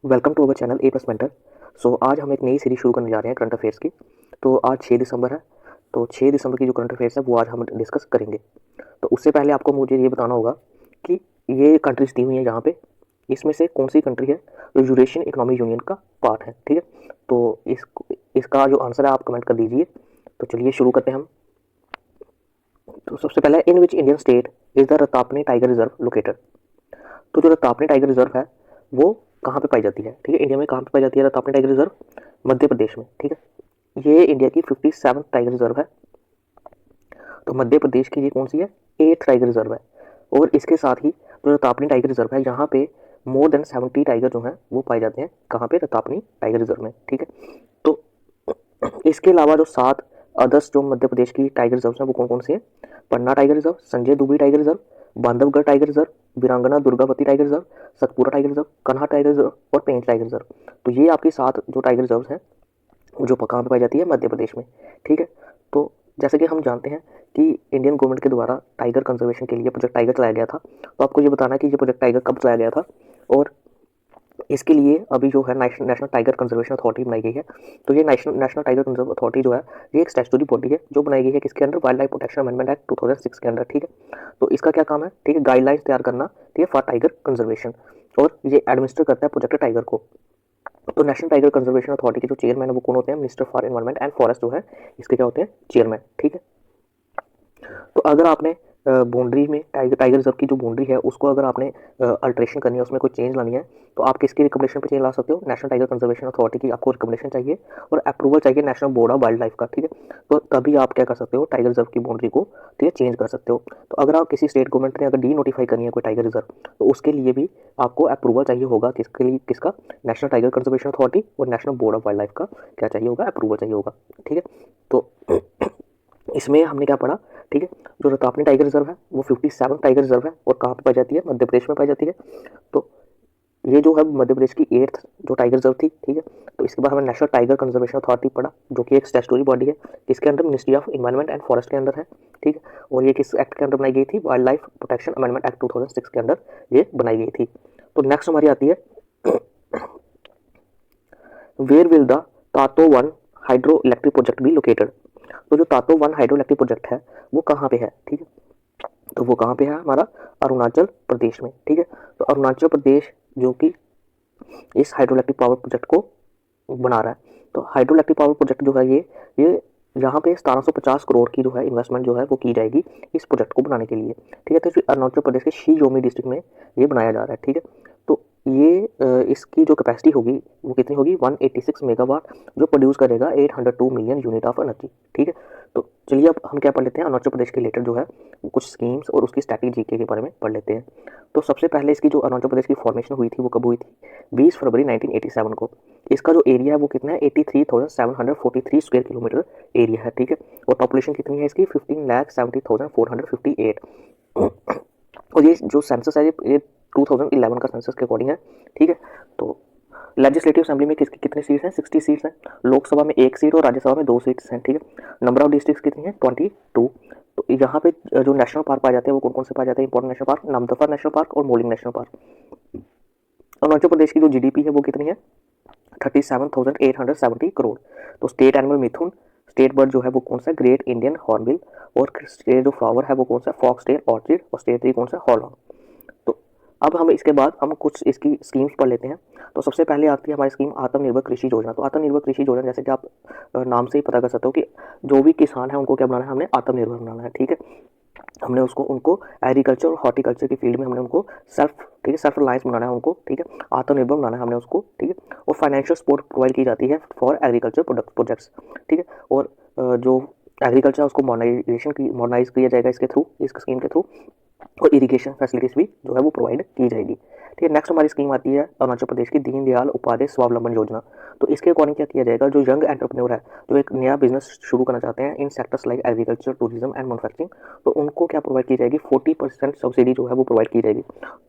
Welcome to our channel A plus mentor. So आज हम एक नई सीरीज शुरू करने जा रहे हैं करंट अफेयर्स की। तो आज 6 दिसंबर है। तो 6 दिसंबर की जो करंट अफेयर्स है वो आज हम डिस्कस करेंगे। तो उससे पहले आपको मुझे ये बताना होगा कि ये कंट्रीज दी हुई हैं यहाँ पे, इसमें से कौन सी कंट्री है जो यूरेशियन इकोनॉमिक यूनियन का पार्ट है। ठीक है, तो इसका जो आंसर है आप कमेंट कर दीजिए। तो चलिए शुरू करते हैं हम। तो सबसे पहले, in which Indian state is the Ratapani tiger reserve located. तो जो रतापनी टाइगर रिजर्व है वो कहाँ पे पाई जाती है? ठीक है, इंडिया में कहाँ पे पाई जाती है रतापनी टाइगर रिजर्व? मध्य प्रदेश में। ठीक है, ये इंडिया की 57 टाइगर रिजर्व है। तो मध्य प्रदेश की ये कौन सी है? 8th टाइगर रिजर्व है। और इसके साथ ही जो रतापनी टाइगर रिजर्व है, यहाँ पे मोर देन 70 टाइगर जो हैं वो पाए जाते हैं। कहाँ पे? रतापनी टाइगर रिजर्व में। ठीक है, तो इसके अलावा जो 7 अदर्स जो मध्य प्रदेश की टाइगर रिजर्व हैं वो कौन कौन से हैं? Panna tiger reserve, Sanjay Dubri tiger reserve, Bandhavgarh tiger reserve, Veerangana Durgavati tiger reserve, Satpura tiger reserve, Kanha tiger reserve और पेंच टाइगर रिजर्व। तो ये आपकी 7 जो टाइगर रिजर्व हैं जो कहाँ पे पाई जाती है? मध्य प्रदेश में। ठीक है, तो जैसे कि हम जानते हैं कि इंडियन गवर्नमेंट के द्वारा टाइगर कंजर्वेशन के लिए प्रोजेक्ट टाइगर चलाया गया था। तो आपको ये बताना है कि ये प्रोजेक्ट टाइगर कब चलाया गया था, और इसके लिए अभी जो है नेशनल टाइगर कंजर्वेशन अथॉरिटी बनाई गई है। तो ये नेशनल टाइगर कंजर्व अथॉरिटी जो है ये एक स्टैट्यूटरी बॉडी है जो बनाई गई है किसके under? Wild life protection amendment act 2006 के अंडर। ठीक है, तो इसका क्या काम है? ठीक है, गाइडलाइंस तैयार करना, ठीक है, फॉर टाइगर कंजर्वेशन, और ये एडमिनिस्टर करता है प्रोजेक्ट टाइगर को। तो नेशनल टाइगर कंजर्वेशन अथॉरिटी के जो चेयरमैन है वो कौन होते हैं? Minister for environment and forest जो है इसके क्या होते हैं? चेयरमैन। ठीक है, तो अगर आपने बाउंड्री में टाइगर रिजर्व की जो बाउंड्री है उसको अगर आपने अल्ट्रेशन करनी है, उसमें कोई चेंज लानी है, तो आप किसकी रिकमेंडेशन पे चेंज ला सकते हो? नेशनल टाइगर कंजर्वेशन अथॉरिटी की आपको रिकमेंडेशन चाहिए और अप्रूवल चाहिए national board of wild life का। ठीक है, तो तभी आप क्या कर सकते हो? टाइगर रिजर्व की बाउंड्री को, ठीक है, चेंज कर सकते हो। तो अगर आप किसी स्टेट गवर्नमेंट ने अगर डी नोटिफाई करनी है कोई टाइगर रिजर्व, तो उसके लिए भी आपको अप्रूवल चाहिए होगा। किसके लिए? किसका? नेशनल टाइगर कंजर्वेशन अथॉरिटी और national board of wild life का क्या चाहिए होगा? अप्रूवल चाहिए होगा। ठीक है, तो इसमें हमने क्या पढ़ा? ठीक है, जो रतापनी टाइगर रिजर्व है वो 57 टाइगर रिजर्व है और कहाँ पे पाई जाती है? मध्य प्रदेश में पाई जाती है। तो ये जो है मध्य प्रदेश की 8th जो टाइगर रिजर्व थी। ठीक है, तो इसके बाद हमें नेशनल टाइगर कंजर्वेशन अथॉरिटी पढ़ा जो कि एक स्टैट्यूटरी बॉडी है, इसके under ministry of environment and forest के अंदर है। ठीक है, और ये किस एक्ट के अंदर बनाई गई थी? Wild life protection amendment act 2006 के अंदर ये बनाई गई थी। तो नेक्स्ट हमारी आती है, वेयर विल द तातो one hydro electric project be located. तो जो तातो वन हाइड्रो इलेक्ट्रिक प्रोजेक्ट है वो कहाँ पे है? ठीक है, तो वो कहाँ पे है? हमारा अरुणाचल प्रदेश में। ठीक है, तो अरुणाचल प्रदेश जो कि इस हाइड्रो इलेक्ट्रिक पावर प्रोजेक्ट को बना रहा है। तो हाइड्रो इलेक्ट्रिक पावर प्रोजेक्ट जो है ये यहाँ पे 1750 करोड़ की जो है इन्वेस्टमेंट जो है वो की जाएगी इस प्रोजेक्ट को बनाने के लिए। ठीक है, तो अरुणाचल प्रदेश के शी जोमी डिस्ट्रिक्ट में ये बनाया जा रहा है। ठीक है, तो ये इसकी जो कैपेसिटी होगी वो कितनी होगी? 186 मेगावाट, जो प्रोड्यूस करेगा 802 मिलियन यूनिट ऑफ एनर्जी। ठीक है, तो चलिए अब हम क्या पढ़ लेते हैं? अरुणाचल प्रदेश के रिलेटेड जो है कुछ स्कीम्स और उसकी स्ट्रैटेजी के बारे में पढ़ लेते हैं। तो सबसे पहले इसकी जो अरुणाचल प्रदेश की फॉर्मेशन हुई थी वो कब हुई थी? 20 फरवरी 1987 को। इसका जो एरिया है वो कितना है? 83,743 स्क्वायर किलोमीटर एरिया है। ठीक है, और पॉपुलेशन कितनी है इसकी? 15,70,458। और ये जो सेंसस है ये 2011 का सेंसस के अकॉर्डिंग है। ठीक है, तो लेजिस्लेटिव असेंबली में किसकी कितनी सीट्स हैं? 60 सीट्स हैं। लोकसभा में 1 सीट और राज्यसभा में 2 सीट्स हैं। ठीक है, नंबर ऑफ डिस्ट्रिक्ट्स कितनी है? 22। तो यहाँ पे जो नेशनल पार्क पाए जाते हैं वो कौन कौन से पाए जाते हैं? Important national park, Namdapha national park और moulding national park. Arunachal Pradesh की जो जीडीपी है वो कितनी है? 37,870 करोड़। तो स्टेट एनिमल मिथुन, स्टेट बर्ड जो है वो कौन सा? ग्रेट इंडियन हॉर्नबिल, और स्टेट जो फ्लावर है वो कौन सा? फॉक्स टेल ऑर्चिड, और स्टेट ट्री कौन सा? हॉलॉन्ग। तो अब हम इसके बाद हम कुछ इसकी स्कीम्स पढ़ लेते हैं। तो सबसे पहले आती है हमारी स्कीम आत्मनिर्भर कृषि योजना। तो आत्मनिर्भर कृषि योजना जैसे कि आप नाम से ही पता कर सकते हो कि जो भी किसान है उनको क्या बनाना है? हमने आत्मनिर्भर बनाना है। ठीक है, हमने उनको एग्रीकल्चर और हॉर्टिकल्चर की फील्ड में हमने उनको ठीक है, सेल्फ रिलायंस बनाना है उनको। ठीक है, आत्मनिर्भर बनाना है हमने उसको। ठीक है, और फाइनेंशियल सपोर्ट प्रोवाइड की जाती है फॉर एग्रीकल्चर प्रोजेक्ट्स। ठीक है, और जो एग्रीकल्चर उसको मॉडर्नाइज किया जाएगा इसके थ्रू, इस स्कीम के थ्रू, और इरिगेशन फैसिलिटीज भी जो है वो प्रोवाइड की जाएगी। ठीक है, नेक्स्ट हमारी स्कीम आती है अरुणाचल प्रदेश की दीनदयाल उपाध्याय स्वावलंबन योजना। तो इसके अकॉर्डिंग क्या किया जाएगा? जो यंग एंटरप्रेन्योर है जो एक नया बिजनेस शुरू करना चाहते हैं in sectors like agriculture, tourism and manufacturing, तो उनको क्या प्रोवाइड की जाएगी? 40% सब्सिडी जो है वो प्रोवाइड की जाएगी।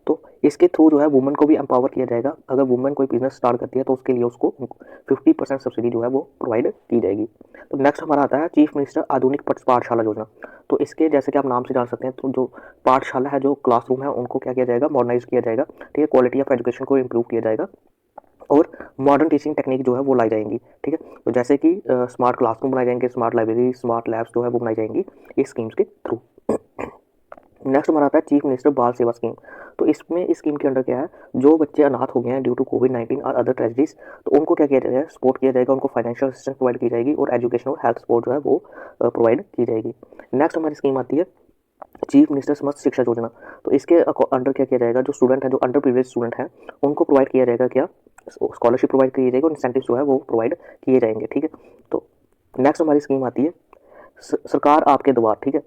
तो इसके थ्रू जो है वुमेन को भी एम्पावर किया जाएगा। अगर वुमेन कोई बिजनेस स्टार्ट करती है तो उसके लिए उसको 50% सब्सिडी जो है वो प्रोवाइड की जाएगी। तो नेक्स्ट हमारा आता है चीफ मिनिस्टर आधुनिक पाठशाला योजना। तो इसके जैसे कि आप नाम से जान सकते हैं, तो जो पाठशाला है, जो क्लासरूम है, उनको क्या किया जाएगा? मॉडर्नाइज किया जाएगा। ठीक है, क्वालिटी ऑफ एजुकेशन को इम्प्रूव किया जाएगा। और मॉडर्न टीचिंग टेक्निक जो है वो लाई जाएंगी। ठीक है, तो जैसे कि स्मार्ट क्लासरूम बनाए जाएंगे, स्मार्ट लाइब्रेरी, स्मार्ट लैब्स जो है वो बनाई जाएंगी इस स्कीम्स के थ्रू। नेक्स्ट हमारा आता है चीफ मिनिस्टर बाल सेवा स्कीम। तो इसमें इस स्कीम के अंडर क्या है, जो बच्चे अनाथ हो गए हैं ड्यू टू कोविड-19 और अदर ट्रेजेडीज, तो उनको क्या किया जाएगा, सपोर्ट किया जाएगा, उनको फाइनेंशियल असिस्टेंस प्रोवाइड की जाएगी और एजुकेशन और हेल्थ सपोर्ट जो है वो प्रोवाइड की जाएगी। नेक्स्ट हमारी स्कीम आती है चीफ मिनिस्टर समस्त शिक्षा योजना। तो इसके अंडर क्या किया जाएगा, जो स्टूडेंट है, जो अंडर प्रिविलेज स्टूडेंट हैं, उनको प्रोवाइड किया जाएगा क्या, स्कॉलरशिप प्रोवाइड की जाएगी और इंसेंटिव जो है वो प्रोवाइड किए जाएंगे। ठीक है, तो नेक्स्ट हमारी स्कीम आती है सरकार आपके द्वार। ठीक है,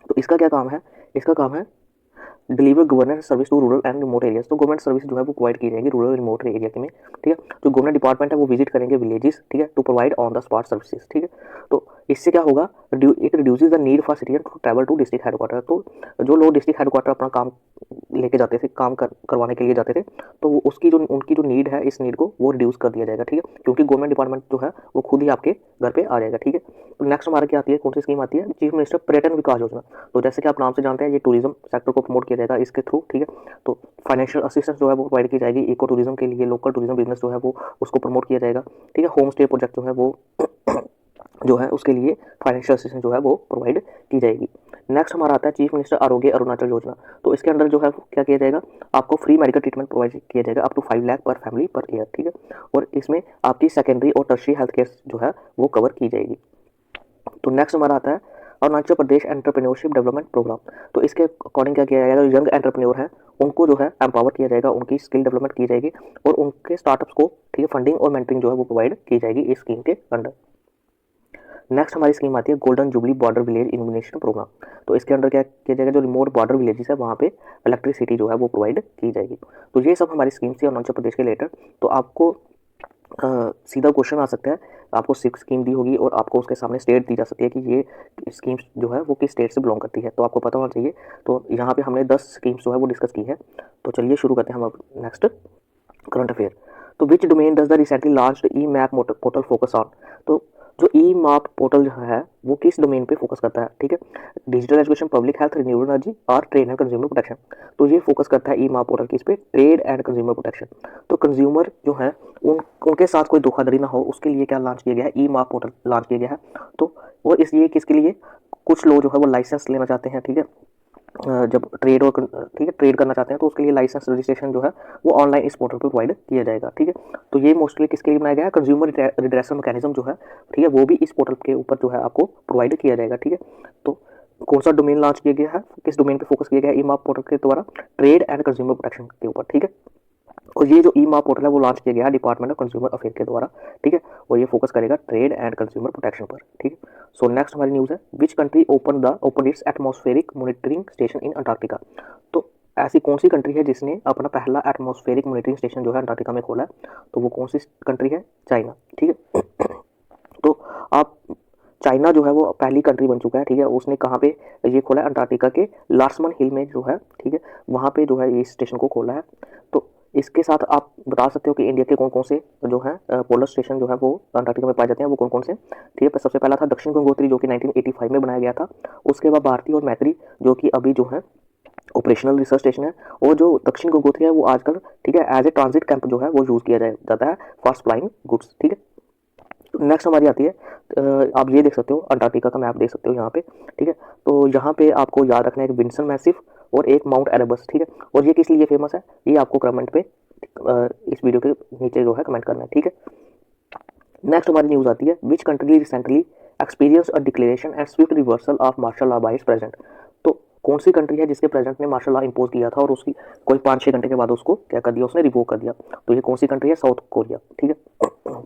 तो इसका क्या काम है, इसका काम है deliver governance service to rural and remote areas. तो गवर्नमेंट सर्विस जो है वो प्रोवाइड की जाएगी रूरल रिमोट एरिया के में। ठीक है, जो गवर्नमेंट डिपार्टमेंट है वो विजिट करेंगे विलेजेस, ठीक है, to provide on the spot services. ठीक है, तो इससे क्या होगा, it reduces the need for citizen to travel to district headquarter. तो जो लोग डिस्ट्रिक्ट हेडक्वार्टर अपना काम लेके जाते थे, करवाने के लिए जाते थे, तो वो उसकी जो उनकी जो नीड है, इस नीड को वो रिड्यूस कर दिया जाएगा। ठीक है, क्योंकि गवर्नमेंट डिपार्टमेंट जो है वो खुद ही आपके घर पे आ जाएगा। ठीक है, तो नेक्स्ट हमारे क्या आती है, कौन सी स्कीम आती है, चीफ मिनिस्टर पर्यटन विकास योजना। तो जैसे कि आप नाम से जानते हैं, ये टूरिज्म सेक्टर को प्रमोट किया जाएगा इसके थ्रू। ठीक है, तो फाइनेंशियल असिस्टेंस जो है वो प्रोवाइड की जाएगी इको टूरिज्म के लिए, लोकल टूरिज्म बिजनेस जो है वो उसको प्रमोट किया जाएगा। ठीक है, होम स्टे प्रोजेक्ट जो है वो जो है उसके लिए फाइनेंशियल असिस्टेंस जो है वो प्रोवाइड की जाएगी। नेक्स्ट हमारा आता है चीफ मिनिस्टर आरोग्य अरुणाचल योजना। तो इसके अंदर जो है क्या किया जाएगा, आपको फ्री मेडिकल ट्रीटमेंट प्रोवाइड किया जाएगा अप टू 5 लाख पर फैमिली पर ईयर। ठीक है, और इसमें आपकी सेकेंडरी और टर्शियरी हेल्थ केयर जो है वो कवर की जाएगी। तो नेक्स्ट हमारा आता है Arunachal Pradesh entrepreneurship development programme. तो इसके अकॉर्डिंग क्या किया जाएगा, जो यंग एंटरप्रेन्योर हैं उनको जो है एम्पावर किया जाएगा, उनकी स्किल डेवलपमेंट की जाएगी और उनके स्टार्टअप्स को, ठीक है, फंडिंग और मेंटरिंग जो है वो प्रोवाइड की जाएगी इस स्कीम के अंडर। नेक्स्ट हमारी स्कीम आती है golden jubilee border village illumination programme. तो इसके अंडर क्या किया जाएगा, जो रिमोट बॉर्डर विलेजेस है वहाँ पे इलेक्ट्रिसिटी जो है वो प्रोवाइड की जाएगी। तो ये सब हमारी स्कीम्स थी अरुणाचल प्रदेश के रिलेटेड। तो आपको सीधा क्वेश्चन आ सकता है, आपको 6 स्कीम दी होगी और आपको उसके सामने स्टेट दी जा सकती है कि ये स्कीम्स जो है वो किस स्टेट से बिलोंग करती है, तो आपको पता होना चाहिए। तो यहाँ पे हमने 10 स्कीम्स जो है वो डिस्कस की है। तो चलिए शुरू करते हैं हम अब नेक्स्ट करंट अफेयर। तो which domain does the recently launched E map portal focus on. तो जो ई मैप पोर्टल जो है वो किस डोमेन पे फोकस करता है, ठीक है, digital education, public health, renewable energy और ट्रेड एंड कंज्यूमर प्रोटेक्शन। तो ये फोकस करता है ई मैप पोर्टल किस पे, ट्रेड एंड कंज्यूमर प्रोटेक्शन। तो कंज्यूमर जो है उनके साथ कोई धोखाधड़ी ना हो उसके लिए क्या लॉन्च किया गया है, ई मैप पोर्टल लॉन्च किया गया है। तो और इसलिए किसके लिए, कुछ लोग जो है वो लाइसेंस लेना चाहते हैं, ठीक है, जब ट्रेड और ठीक है ट्रेड करना चाहते हैं तो उसके लिए लाइसेंस रजिस्ट्रेशन जो है वो ऑनलाइन इस पोर्टल पर प्रोवाइड किया जाएगा। ठीक है, तो ये मोस्टली किसके लिए बनाया गया है, कंज्यूमर रिड्रेसल मैकेनिज्म जो है, ठीक है, वो भी इस पोर्टल के ऊपर जो है आपको प्रोवाइड किया जाएगा। ठीक है, तो कौन सा डोमेन लॉन्च किया गया है, किस डोमेन पे फोकस किया गया है ई मैप पोर्टल के द्वारा, ट्रेड एंड कंज्यूमर प्रोटेक्शन के ऊपर। ठीक है, और ये जो ई मैप पोर्टल है वो लॉन्च किया गया है डिपार्टमेंट ऑफ कंज्यूमर अफेयर के द्वारा। ठीक है, और ये फोकस करेगा ट्रेड एंड कंज्यूमर प्रोटेक्शन पर। ठीक है, सो नेक्स्ट हमारी न्यूज़ है which country open it's atmospheric monitoring station in Antarctica. तो ऐसी कौन सी कंट्री है जिसने अपना पहला एटमॉस्फेरिक मॉनिटरिंग स्टेशन जो है अंटार्कटिका में खोला है, तो वो कौन सी कंट्री है, चाइना। ठीक है, तो आप चाइना जो है वो पहली कंट्री बन चुका है। ठीक है, उसने कहाँ पे ये खोला है, अंटार्कटिका के लार्समन हिल में जो है, ठीक है, वहाँ पे जो है ये स्टेशन को खोला है। तो इसके साथ आप बता सकते हो कि इंडिया के कौन कौन से जो है पोलर स्टेशन जो है वो अंटार्कटिका में पाए जाते हैं, वो कौन कौन से। ठीक है, सबसे पहला था दक्षिण गंगोत्री जो कि 1985 में बनाया गया था। उसके बाद भारती और मैत्री जो कि अभी जो है ऑपरेशनल रिसर्च स्टेशन है। और जो दक्षिण गंगोत्री है वो आजकल, ठीक है, एज ए ट्रांजिट कैंप जो है वो यूज़ किया जाता है फॉर सप्लाइंग गुड्स। ठीक है, नेक्स्ट हमारी आती है आप ये देख सकते हो, अंटार्कटिका का मैप देख सकते हो यहाँ पे। ठीक है, तो यहाँ पे आपको याद रखना है एक विंसन मैसिव और एक माउंट एरेबस। ठीक है, और ये किस लिए फेमस है, ये आपको कमेंट पे इस वीडियो के नीचे जो है कमेंट करना है। ठीक है, नेक्स्ट हमारी न्यूज़ आती है which country recently experience a declaration and swift reversal of martial law by its president. तो कौन सी कंट्री है जिसके प्रेसिडेंट ने मार्शल लॉ इंपोज किया था और उसकी कोई 5-6 घंटे के बाद उसको क्या कर दिया, उसने रिवोक कर दिया। तो ये कौन सी कंट्री है, साउथ कोरिया। ठीक है,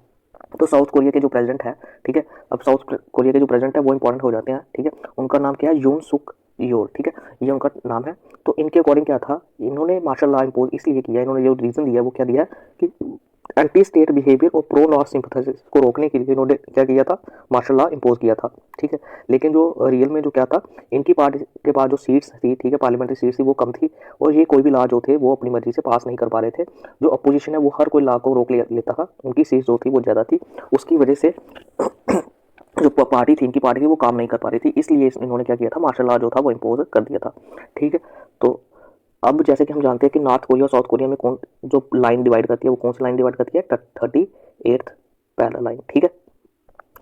तो साउथ कोरिया के जो प्रेसिडेंट है, ठीक है, अब साउथ कोरिया के जो प्रेसिडेंट है वो इंपॉर्टेंट हो जाते हैं। ठीक है, उनका नाम क्या है, यून सुक योल। ठीक है, ये उनका नाम है। तो इनके अकॉर्डिंग क्या था, इन्होंने मार्शल लॉ इंपोज इसलिए किया, इन्होंने जो रीजन दिया वो क्या दिया कि एंटी स्टेट बिहेवियर और प्रो नॉर्थ सिंपैथेसिस को रोकने के लिए इन्होंने क्या किया था, मार्शल लॉ इंपोज किया था। ठीक है, लेकिन जो रियल में जो क्या था, इनकी पार्टी के पास जो सीट्स थी, ठीक है, पार्लियामेंट्री सीट्स थी वो कम थी और ये कोई भी लॉ जो थे वो अपनी मर्जी से पास नहीं कर पा रहे थे। जो अपोजिशन है वो हर कोई लॉ को रोक लेता था, उनकी सीट्स जो थी वो ज़्यादा थी, उसकी वजह से जो पार्टी थी, इनकी पार्टी थी वो काम नहीं कर पा रही थी, इसलिए इन्होंने क्या किया था, मार्शल लॉ जो था वो इंपोज कर दिया था। ठीक है, तो अब जैसे कि हम जानते हैं कि नॉर्थ कोरिया और साउथ कोरिया में कौन जो लाइन डिवाइड करती है वो कौन सी लाइन डिवाइड करती है, 38th पैरेलल लाइन, ठीक है।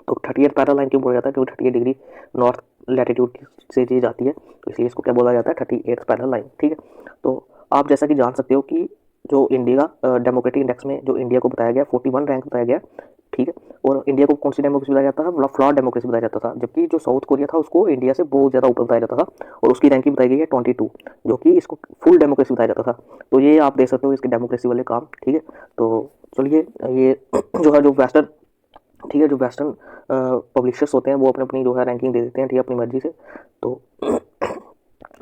तो 38th पैरेलल लाइन क्यों बोला जाता है, क्योंकि 38 डिग्री नॉर्थ लैटिट्यूड से दी जाती है, तो इसलिए इसको क्या बोला जाता है, 38th पैरेलल लाइन, ठीक है। तो आप जैसा कि जान सकते हो कि जो इंडिया डेमोक्रेटिक इंडेक्स में जो इंडिया को बताया गया 41 रैंक बताया गया, ठीक है। और इंडिया को कौन सी डेमोक्रेसी बताया जाता था, फ्लॉड डेमोक्रेसी बताया जाता था, जबकि जो साउथ कोरिया था उसको इंडिया से बहुत ज़्यादा ऊपर बताया जाता था और उसकी रैंकिंग बताई गई है 22, जो कि इसको फुल डेमोक्रेसी बताया जाता था। तो ये आप देख सकते हो इसके डेमोक्रेसी वाले काम, ठीक है। तो चलिए ये जो है जो वेस्टर्न, ठीक है, जो वेस्टर्न पब्लिशर्स होते हैं वो अपनी अपनी जो है रैंकिंग दे देते हैं, ठीक है, अपनी मर्जी से। तो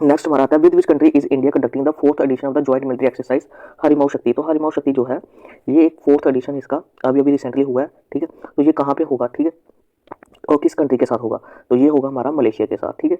नेक्स्ट हमारा आता है, with which country is India conducting the 4th edition of the joint military exercise Harimau Shakti. तो हरिमाऊ शक्ति जो है ये एक 4th एडिशन इसका अभी अभी रिसेंटली हुआ है, ठीक है। तो ये कहाँ पे होगा, ठीक है, और किस कंट्री के साथ होगा, तो ये होगा हमारा मलेशिया के साथ, ठीक है।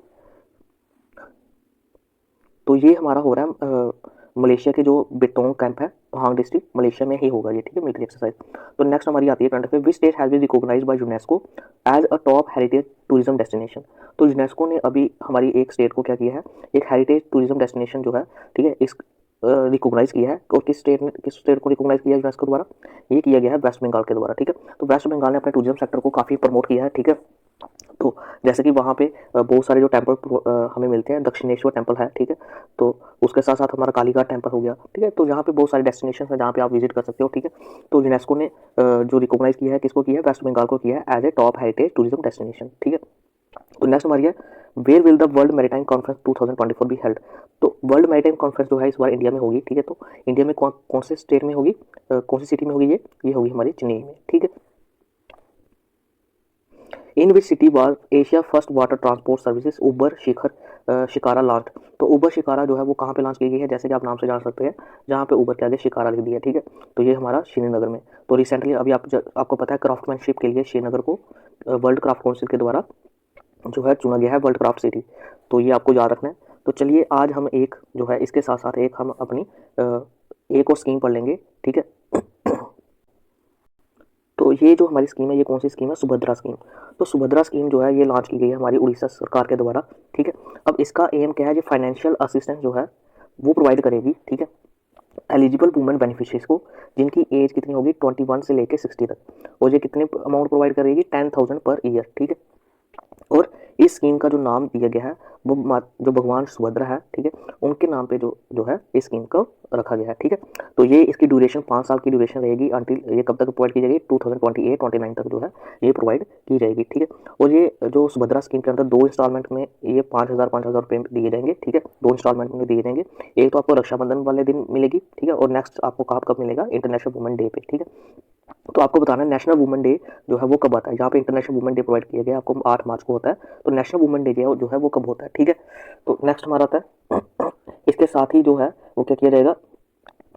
तो ये हमारा हो रहा है मलेशिया के जो बेटोंग कैंप है, पहांग डिस्ट्रिक्ट, मलेशिया में ही होगा ये, ठीक है, मिलिट्री एक्सरसाइज। तो नेक्स्ट हमारी आती है current affair, which state has been recognised by UNESCO as a top heritage tourism destination. तो यूनेस्को ने अभी हमारी एक स्टेट को क्या किया है, एक हेरिटेज टूरिज्म डेस्टिनेशन जो है, ठीक है, इस रिकॉग्नाइज किया है। और किस स्टेट को रिकॉग्नाइज किया है यूनेस्को द्वारा, ये किया गया है वेस्ट बंगाल के द्वारा, ठीक है। तो वेस्ट बंगाल ने अपने टूरिज्म सेक्टर को काफ़ी प्रमोट किया है, ठीक है। तो जैसे कि वहाँ पे बहुत सारे जो टेम्पल हमें मिलते हैं, दक्षिणेश्वर टेम्पल है, ठीक है। तो उसके साथ साथ हमारा कालीघाट टेम्पल हो गया, ठीक है। तो यहाँ पे बहुत सारे डेस्टिनेशन है जहाँ पे आप विजिट कर सकते हो, ठीक है। तो यूनेस्को ने जो रिकॉग्नाइज किया है, किसको किया है, वेस्ट बंगाल को किया है as a top heritage tourism destination, ठीक है। तो नेक्स्ट हमारी है, where will the world maritime conference 2024 be held. तो वर्ल्ड मैरीटाइम कॉन्फ्रेंस जो है इस बार इंडिया में होगी, ठीक है। तो इंडिया में कौन से स्टेट में होगी, कौन सी सिटी में होगी, ये होगी हमारी चेन्नई में, ठीक है। In which city was Asia first water transport services Uber Shikara launch. तो उबर शिकारा जो है वो कहाँ पे लॉन्च की गई है, जैसे कि आप नाम से जान सकते हैं, जहाँ पे उबर के आगे शिकारा लिख दिया, ठीक है। तो ये हमारा श्रीनगर में। तो रिसेंटली अभी आपको पता है क्राफ्टमैनशिप के लिए श्रीनगर को वर्ल्ड क्राफ्ट काउंसिल के द्वारा जो है चुना गया है वर्ल्ड क्राफ्ट सिटी। तो ये आपको याद रखना है। तो चलिए आज हम एक जो है इसके साथ साथ एक हम अपनी एक और स्कीम पढ़ लेंगे, ठीक है। तो ये जो हमारी स्कीम है, ये कौन सी स्कीम है, सुभद्रा स्कीम। तो सुभद्रा स्कीम जो है ये लॉन्च की गई है हमारी उड़ीसा सरकार के द्वारा, ठीक है। अब इसका एम क्या है, ये फाइनेंशियल असिस्टेंस जो है वो प्रोवाइड करेगी, ठीक है, एलिजिबल वुमेन बेनिफिशियरीज को, जिनकी एज कितनी होगी 21 से लेकर 60 तक। और ये कितने अमाउंट प्रोवाइड करेगी, 10,000 पर ईयर, ठीक है। और इस स्कीम का जो नाम दिया गया है वो जो भगवान सुभद्रा है, ठीक है, उनके नाम पे जो जो है इस स्कीम को रखा गया है, ठीक है। तो ये इसकी ड्यूरेशन 5 साल की ड्यूरेशन रहेगी, अंटिल ये कब तक प्रोवाइड की जाएगी, 2028-29 तक जो है ये प्रोवाइड की जाएगी, ठीक है। और ये जो सुभद्रा स्कीम के अंदर 2 इंस्टॉलमेंट में ये 5,000 रुपये दिए जाएंगे, ठीक है, 2 इंस्टॉलमेंट में दिए जाएंगे। एक तो आपको रक्षाबंधन वाले दिन मिलेगी, ठीक है, और नेक्स्ट आपको कब मिलेगा, इंटरनेशनल वुमेन डे पे, ठीक है। तो आपको बताना है नेशनल वुमेन डे जो है वो कब आता है, यहाँ पे इंटरनेशनल वुमेन डे प्रोवाइड किया गया आपको 8 मार्च को होता है। तो नेशनल वुमेन डे जो है वो कब होता है, ठीक है। तो नेक्स्ट हमारा आता है इसके साथ ही जो है वो क्या किया जाएगा,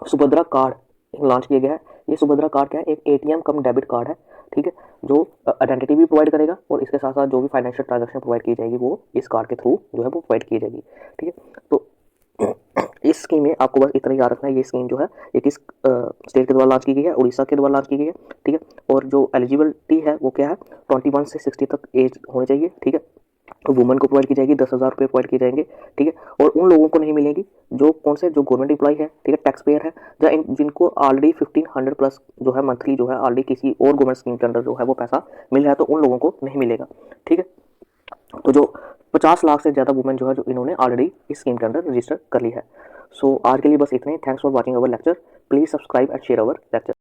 सुभद्रा कार्ड लॉन्च किया गया है। ये सुभद्रा कार्ड क्या है, एक एटीएम कम डेबिट कार्ड है, ठीक है, जो आइडेंटिटी भी प्रोवाइड करेगा और इसके साथ साथ जो भी फाइनेंशियल ट्रांजेक्शन प्रोवाइड की जाएगी वो इस कार्ड के थ्रू जो है वो प्रोवाइड की जाएगी, ठीक है। तो इस स्कीम में आपको बस इतना याद रखना है, ये स्कीम जो है ये किस स्टेट के द्वारा लॉन्च की गई है, उड़ीसा के द्वारा लॉन्च की गई है, ठीक है। और जो एलिजिबिलिटी है वो क्या है, 21 से 60 तक एज होनी चाहिए, ठीक है। तो वुमेन को प्रोवाइड की जाएगी, 10,000 रुपये प्रोवाइड किए जाएंगे, ठीक है। और उन लोगों को नहीं मिलेगी जो कौन से, जो गवर्नमेंट एम्प्लॉय है, ठीक है, टैक्स पेयर है, या जिनको ऑलरेडी 1500 प्लस जो है मंथली जो है ऑलरेडी किसी और गवर्नमेंट स्कीम के अंडर जो है वो पैसा मिल रहा है, तो उन लोगों को नहीं मिलेगा, ठीक है। तो जो 50 लाख से ज़्यादा वुमेन जो है जो इन्होंने ऑलरेडी इस स्कीम के अंदर रजिस्टर कर ली है। सो आज के लिए बस इतना ही। Thanks for watching our lecture. Please subscribe and share our lecture.